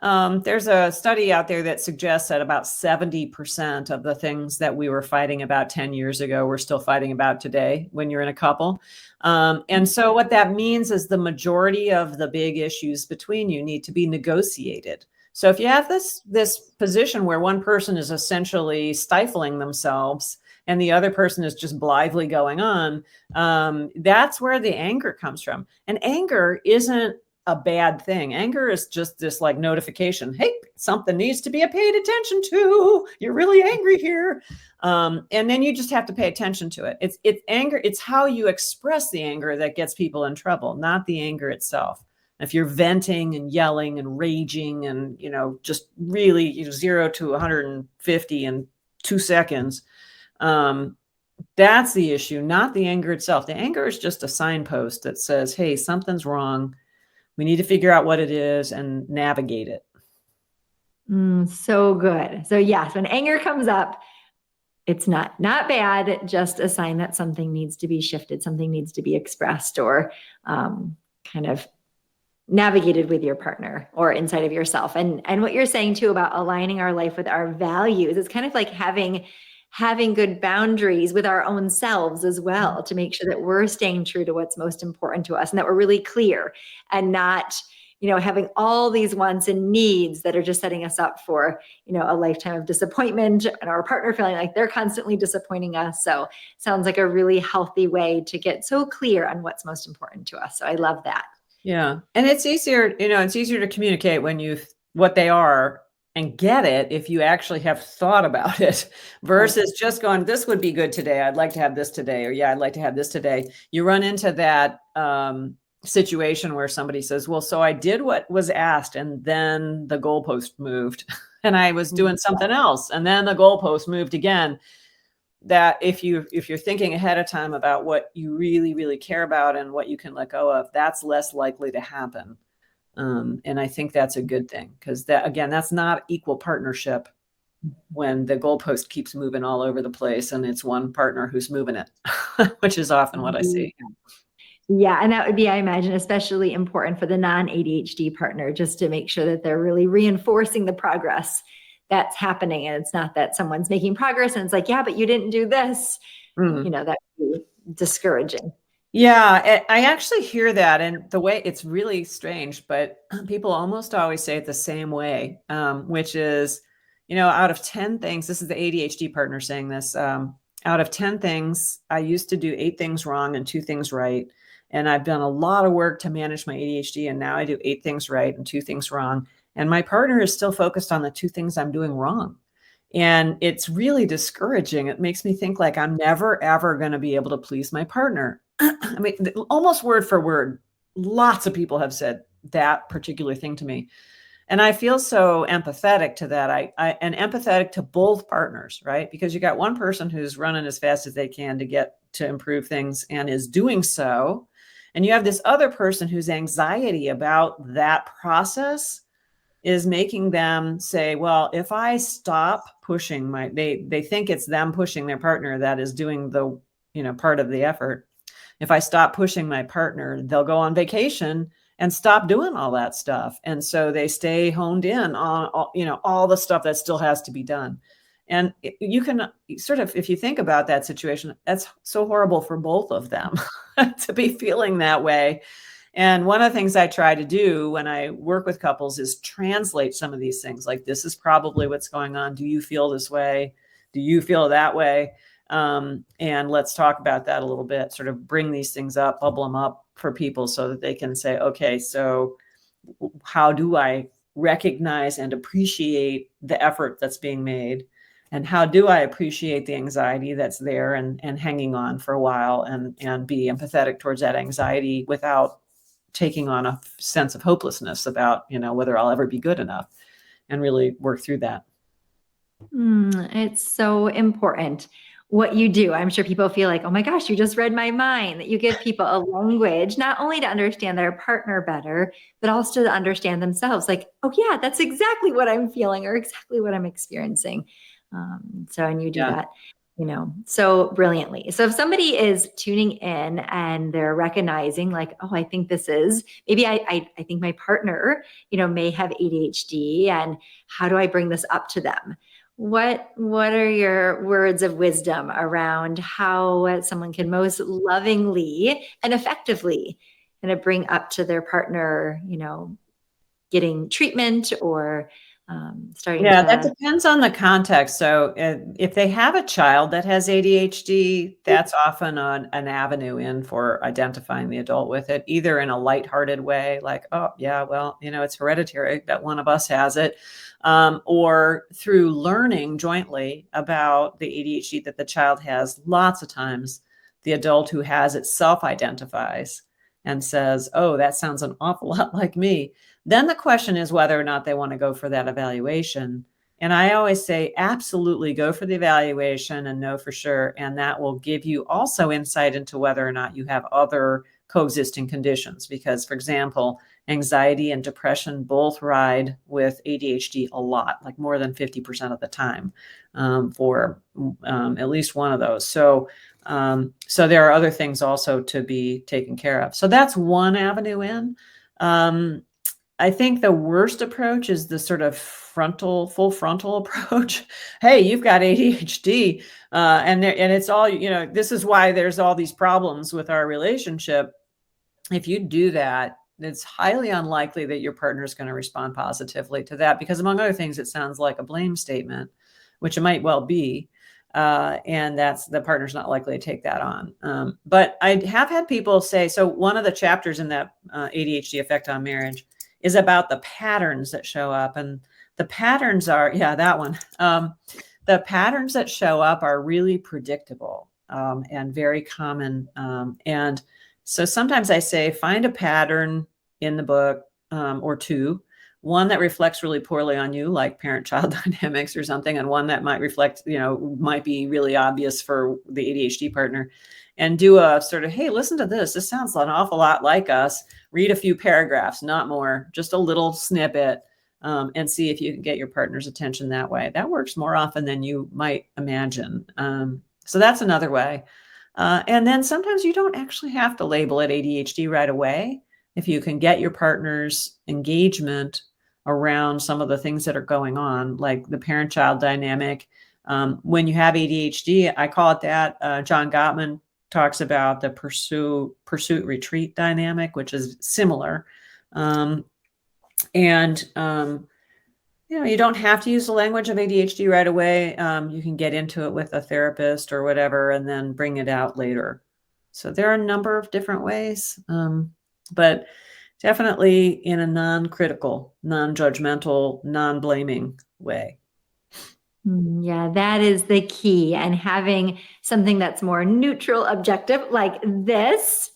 there's a study out there that suggests that about 70% of the things that we were fighting about 10 years ago, we're still fighting about today when you're in a couple. And so what that means is the majority of the big issues between you need to be negotiated. So if you have this position where one person is essentially stifling themselves and the other person is just blithely going on, that's where the anger comes from. And anger isn't a bad thing. Anger is just this like notification. Hey, something needs to be paid attention to. You're really angry here. And then you just have to pay attention to it. It's anger. It's how you express the anger that gets people in trouble, not the anger itself. If you're venting and yelling and raging and, just really 0 to 150 in 2 seconds, that's the issue, not the anger itself. The anger is just a signpost that says, hey, something's wrong. We need to figure out what it is and navigate it. So good. So yes, when anger comes up, it's not bad, just a sign that something needs to be shifted, something needs to be expressed or kind of navigated with your partner or inside of yourself. And what you're saying too about aligning our life with our values, it's kind of like having good boundaries with our own selves as well, to make sure that we're staying true to what's most important to us and that we're really clear and not, having all these wants and needs that are just setting us up for, a lifetime of disappointment and our partner feeling like they're constantly disappointing us. So sounds like a really healthy way to get so clear on what's most important to us. So I love that. Yeah. And it's easier to communicate when what they are and get it if you actually have thought about it versus just going, this would be good today. I'd like to have this today. Or yeah, I'd like to have this today. You run into that situation where somebody says, well, so I did what was asked and then the goalpost moved and I was doing something else. And then the goalpost moved again. That if you're thinking ahead of time about what you really, really care about and what you can let go of, that's less likely to happen. And I think that's a good thing because that's not equal partnership when the goalpost keeps moving all over the place and it's one partner who's moving it, which is often what I see. Yeah. And that would be, I imagine, especially important for the non-ADHD partner, just to make sure that they're really reinforcing the progress that's happening. And it's not that someone's making progress and it's like, yeah, but you didn't do this, that would be discouraging. Yeah, I actually hear that. And the way it's really strange, but people almost always say it the same way, which is, out of 10 things, this is the ADHD partner saying this, out of 10 things, I used to do 8 things wrong and 2 things right. And I've done a lot of work to manage my ADHD. And now I do 8 things right and 2 things wrong. And my partner is still focused on the 2 things I'm doing wrong. And it's really discouraging. It makes me think like I'm never, ever going to be able to please my partner. I mean, almost word for word, lots of people have said that particular thing to me. And I feel so empathetic to that. And empathetic to both partners, right? Because you got one person who's running as fast as they can to get to improve things and is doing so. And you have this other person whose anxiety about that process is making them say, well, if I stop pushing they think it's them pushing their partner that is doing the, part of the effort. If I stop pushing my partner, they'll go on vacation and stop doing all that stuff. And so they stay honed in on all the stuff that still has to be done. And you can sort of, if you think about that situation, that's so horrible for both of them to be feeling that way. And one of the things I try to do when I work with couples is translate some of these things. Like, this is probably what's going on. Do you feel this way? Do you feel that way? And let's talk about that a little bit, sort of bring these things up, bubble them up for people so that they can say, okay, so how do I recognize and appreciate the effort that's being made? And how do I appreciate the anxiety that's there and hanging on for a while and be empathetic towards that anxiety without taking on a sense of hopelessness about, whether I'll ever be good enough, and really work through that. It's so important what you do. I'm sure people feel like, oh my gosh, you just read my mind, that you give people a language, not only to understand their partner better, but also to understand themselves. Like, oh yeah, that's exactly what I'm feeling or exactly what I'm experiencing. And you do that, so brilliantly. So if somebody is tuning in and they're recognizing like, oh, I think this is, maybe I think my partner, may have ADHD, and how do I bring this up to them? What are your words of wisdom around how someone can most lovingly and effectively kind of bring up to their partner, getting treatment or starting to... That depends on the context. So if they have a child that has ADHD, that's often an avenue in for identifying the adult with it, either in a lighthearted way, like, oh yeah, well, it's hereditary that one of us has it, or through learning jointly about the ADHD that the child has. Lots of times the adult who has it self-identifies and says, oh, that sounds an awful lot like me. Then the question is whether or not they want to go for that evaluation. And I always say, absolutely go for the evaluation and know for sure. And that will give you also insight into whether or not you have other coexisting conditions. Because, for example, anxiety and depression both ride with ADHD a lot, like more than 50% of the time, for at least one of those. So there are other things also to be taken care of. So that's one avenue in. I think the worst approach is the sort of full frontal approach. Hey, you've got ADHD, and it's all, this is why there's all these problems with our relationship. If you do that, it's highly unlikely that your partner is going to respond positively to that, because among other things, it sounds like a blame statement, which it might well be. And that's, the partner's not likely to take that on. But I have had people say, so one of the chapters in that ADHD Effect on Marriage is about the patterns that show up. And the patterns are, that one. The patterns that show up are really predictable and very common. And so sometimes I say, find a pattern in the book or two, one that reflects really poorly on you, like parent-child dynamics or something, and one that might reflect, might be really obvious for the ADHD partner, and do a sort of, hey, listen to this. This sounds an awful lot like us. Read a few paragraphs, not more, just a little snippet, and see if you can get your partner's attention that way. That works more often than you might imagine. So that's another way. And then sometimes you don't actually have to label it ADHD right away. If you can get your partner's engagement around some of the things that are going on, like the parent-child dynamic. When you have ADHD, I call it that. John Gottman talks about the pursuit-retreat dynamic, which is similar. You don't have to use the language of ADHD right away. You can get into it with a therapist or whatever, and then bring it out later. So there are a number of different ways, but definitely in a non-critical, non-judgmental, non-blaming way. Yeah, that is the key. And having something that's more neutral, objective, like this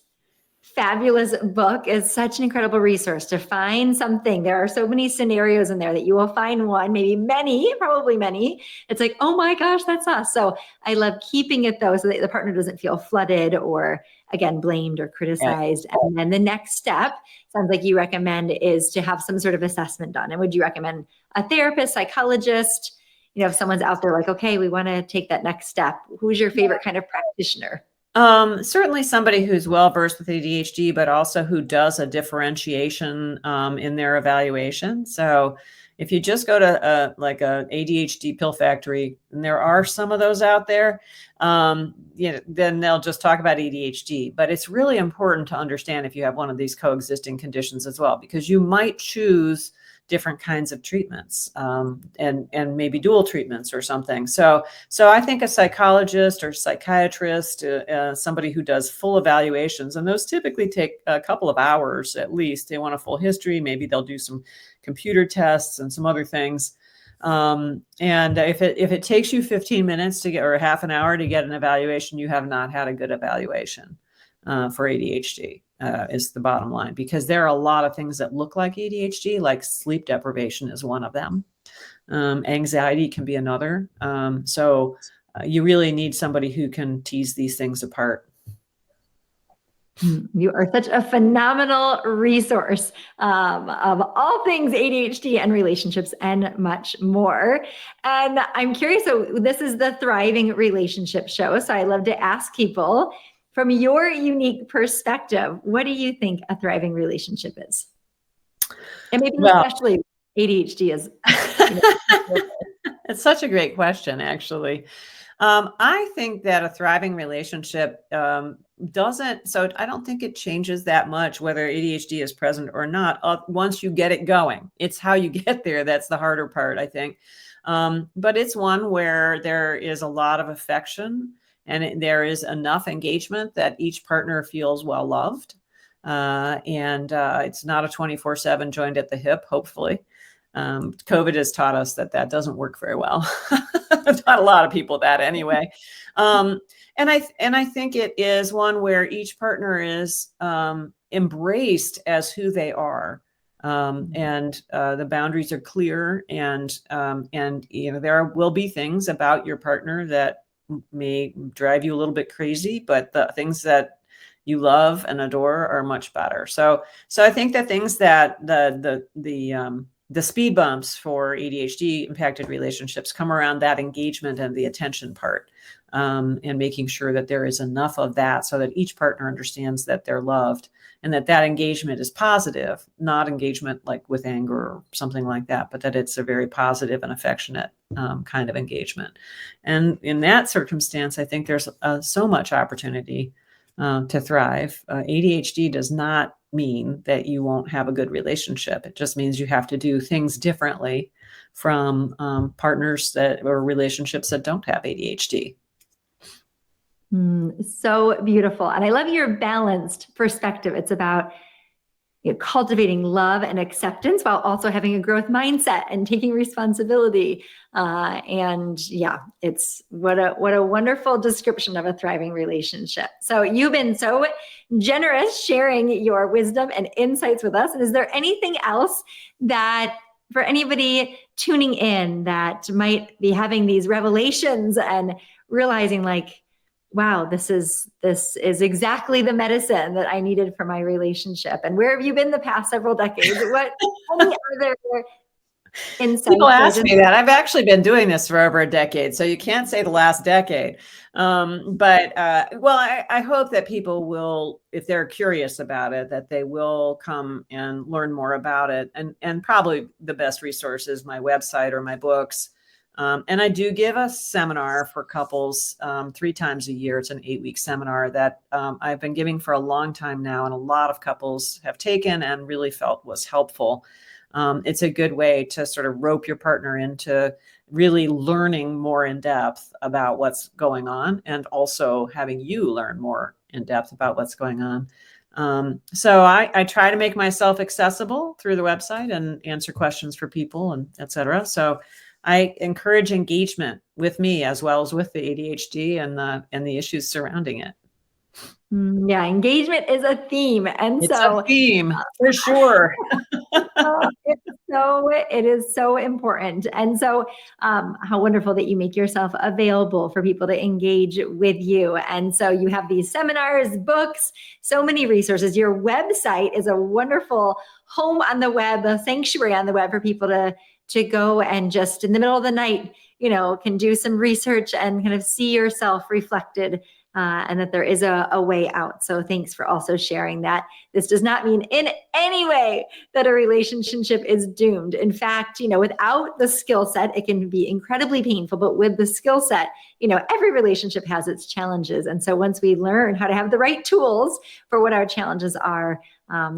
fabulous book is such an incredible resource to find something. There are so many scenarios in there that you will find one, maybe many, probably many. It's like, oh my gosh, that's us. So I love keeping it though, so that the partner doesn't feel flooded or again, blamed or criticized. And then the next step, sounds like you recommend, is to have some sort of assessment done. And would you recommend a therapist, psychologist? You know, if someone's out there like, okay, we want to take that next step, who's your favorite kind of practitioner? Certainly somebody who's well-versed with ADHD, but also who does a differentiation in their evaluation. So if you just go to like a ADHD pill factory, and there are some of those out there, then they'll just talk about ADHD. But it's really important to understand if you have one of these coexisting conditions as well, because you might choose different kinds of treatments and maybe dual treatments or something. So I think a psychologist or psychiatrist, somebody who does full evaluations, and those typically take a couple of hours at least. They want a full history. Maybe they'll do some computer tests and some other things. And if it takes you 15 minutes to get, or half an hour to get an evaluation, you have not had a good evaluation for ADHD. Is the bottom line, because there are a lot of things that look like ADHD, like sleep deprivation is one of them. Anxiety can be another. So you really need somebody who can tease these things apart. You are such a phenomenal resource of all things ADHD and relationships and much more. And I'm curious, so this is the Thriving Relationship Show. So I love to ask people, from your unique perspective, what do you think a thriving relationship is? And maybe especially ADHD is. It's such a great question, actually. I think that a thriving relationship doesn't, so I don't think it changes that much whether ADHD is present or not once you get it going. It's how you get there that's the harder part, I think. But it's one where there is a lot of affection, and there is enough engagement that each partner feels well loved. And it's not a 24/7 joined at the hip, hopefully. COVID has taught us that doesn't work very well. Taught a lot of people that anyway. And I think it is one where each partner is embraced as who they are. And the boundaries are clear, and there will be things about your partner that may drive you a little bit crazy, but the things that you love and adore are much better. So I think that things that the speed bumps for ADHD impacted relationships come around that engagement and the attention part, and making sure that there is enough of that so that each partner understands that they're loved and that engagement is positive, not engagement like with anger or something like that, but that it's a very positive and affectionate kind of engagement. And in that circumstance, I think there's so much opportunity to thrive. ADHD does not mean that you won't have a good relationship. It just means you have to do things differently from partners or relationships that don't have ADHD. So beautiful. And I love your balanced perspective. It's about cultivating love and acceptance while also having a growth mindset and taking responsibility. And yeah, it's what a wonderful description of a thriving relationship. So you've been so generous sharing your wisdom and insights with us. And is there anything else that, for anybody tuning in, that might be having these revelations and realizing like, wow, this is exactly the medicine that I needed for my relationship? And where have you been the past several decades? What are there insights? People ask me that. I've actually been doing this for over a decade, so you can't say the last decade. But I hope that people will, if they're curious about it, that they will come and learn more about it. And probably the best resource is my website or my books. And I do give a seminar for couples 3 times a year. It's an 8-week seminar that I've been giving for a long time now, and a lot of couples have taken and really felt was helpful. It's a good way to sort of rope your partner into really learning more in depth about what's going on, and also having you learn more in depth about what's going on. So I try to make myself accessible through the website and answer questions for people and et cetera. So I encourage engagement with me as well as with the ADHD and the issues surrounding it. Yeah, engagement is a theme. And It's a so theme for sure. it is so important. And so how wonderful that you make yourself available for people to engage with you. And so you have these seminars, books, so many resources. Your website is a wonderful home on the web, a sanctuary on the web for people to go and just in the middle of the night, can do some research and kind of see yourself reflected, and that there is a way out. So thanks for also sharing that. This does not mean in any way that a relationship is doomed. In fact, without the skill set, it can be incredibly painful, but with the skill set, every relationship has its challenges. And so once we learn how to have the right tools for what our challenges are,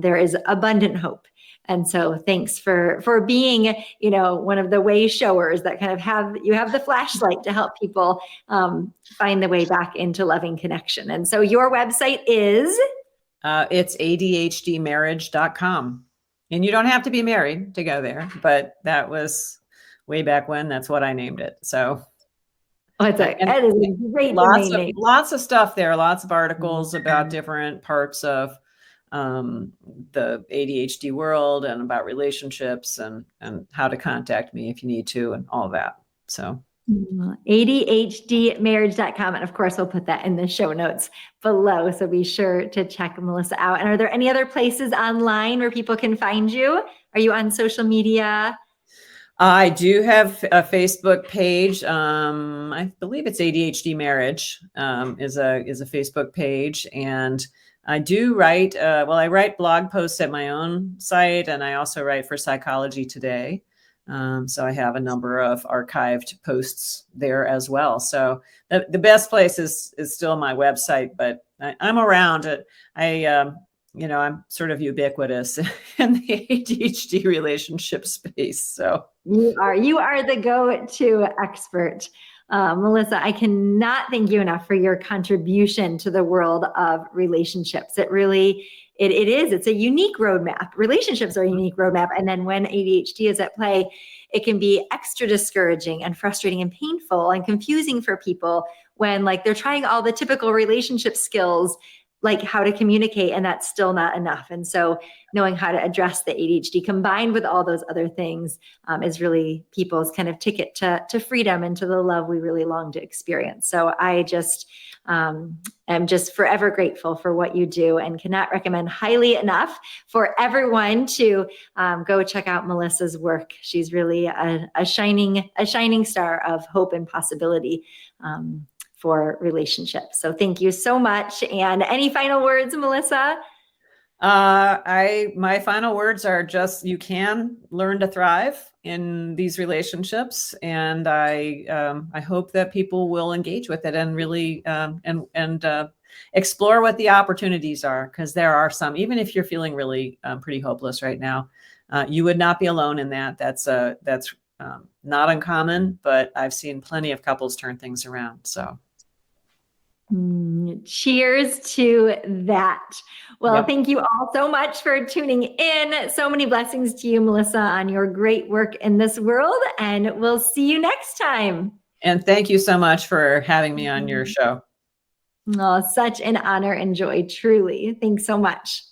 there is abundant hope. And so thanks for being, one of the way showers that kind of have the flashlight to help people find the way back into loving connection. And so your website is? It's ADHDmarriage.com. And you don't have to be married to go there, but that was way back when. That's what I named it. So that is a great domain name. Lots of stuff there, lots of articles about different parts of the ADHD world and about relationships and how to contact me if you need to and all that. So ADHDmarriage.com. And of course, we'll put that in the show notes below. So be sure to check Melissa out. And are there any other places online where people can find you? Are you on social media? I do have a Facebook page. I believe it's ADHD Marriage is a Facebook page. And I do write, I write blog posts at my own site, and I also write for Psychology Today. So I have a number of archived posts there as well. So the best place is still my website, but I'm around it. I'm sort of ubiquitous in the ADHD relationship space. So you are the go-to expert. Melissa, I cannot thank you enough for your contribution to the world of relationships. It's a unique roadmap. Relationships are a unique roadmap. And then when ADHD is at play, it can be extra discouraging and frustrating and painful and confusing for people when they're trying all the typical relationship skills, like how to communicate, and that's still not enough. And so knowing how to address the ADHD combined with all those other things is really people's kind of ticket to freedom and to the love we really long to experience. So I just am just forever grateful for what you do and cannot recommend highly enough for everyone to go check out Melissa's work. She's really a shining star of hope and possibility for relationships. So thank you so much. And any final words, Melissa? My final words are just, you can learn to thrive in these relationships. And I hope that people will engage with it and really, explore what the opportunities are, because there are some, even if you're feeling really pretty hopeless right now, you would not be alone in that. That's not uncommon, but I've seen plenty of couples turn things around. So cheers to that. Well, Yep. Thank you all so much for tuning in. So many blessings to you, Melissa, on your great work in this world. And we'll see you next time. And thank you so much for having me on your show. Oh, such an honor and joy, truly. Thanks so much.